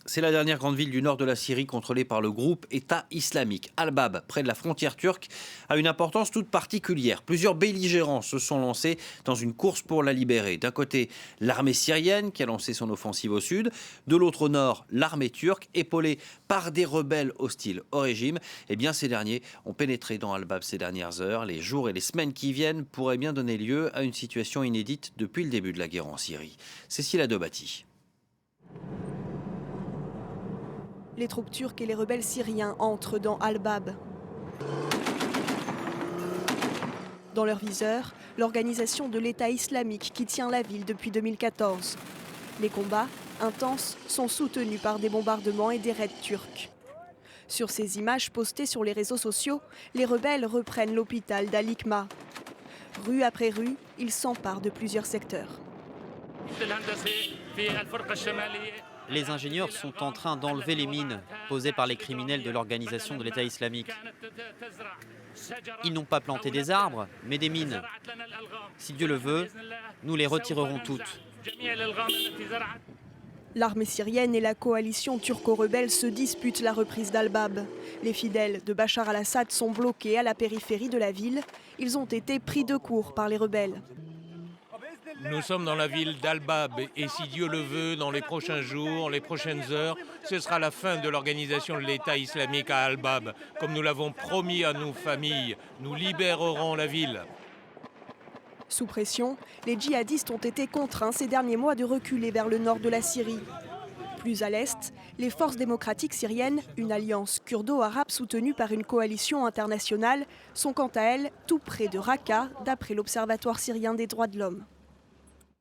C'est la dernière grande ville du nord de la Syrie contrôlée par le groupe État islamique. Al-Bab, près de la frontière turque, a une importance toute particulière. Plusieurs belligérants se sont lancés dans une course pour la libérer. D'un côté, l'armée syrienne qui a lancé son offensive au sud. De l'autre au nord, l'armée turque, épaulée par des rebelles hostiles au régime. Eh bien, ces derniers ont pénétré dans Al-Bab ces dernières heures. Les jours et les semaines qui viennent pourraient bien donner lieu à une situation inédite depuis le début de la guerre en Syrie. Cécile Adobati. Les troupes turques et les rebelles syriens entrent dans Al-Bab. Dans leur viseur, l'organisation de l'État islamique qui tient la ville depuis 2014. Les combats, intenses, sont soutenus par des bombardements et des raids turcs. Sur ces images postées sur les réseaux sociaux, les rebelles reprennent l'hôpital d'Al-Hikma. Rue après rue, ils s'emparent de plusieurs secteurs. Les ingénieurs sont en train d'enlever les mines posées par les criminels de l'organisation de l'État islamique. Ils n'ont pas planté des arbres, mais des mines. Si Dieu le veut, nous les retirerons toutes. L'armée syrienne et la coalition turco-rebelle se disputent la reprise d'Al-Bab. Les fidèles de Bachar al-Assad sont bloqués à la périphérie de la ville. Ils ont été pris de court par les rebelles. Nous sommes dans la ville d'Al-Bab et si Dieu le veut, dans les prochains jours, les prochaines heures, ce sera la fin de l'organisation de l'État islamique à Al-Bab. Comme nous l'avons promis à nos familles, nous libérerons la ville. Sous pression, les djihadistes ont été contraints ces derniers mois de reculer vers le nord de la Syrie. Plus à l'est, les forces démocratiques syriennes, une alliance kurdo-arabe soutenue par une coalition internationale, sont quant à elles tout près de Raqqa, d'après l'Observatoire syrien des droits de l'homme.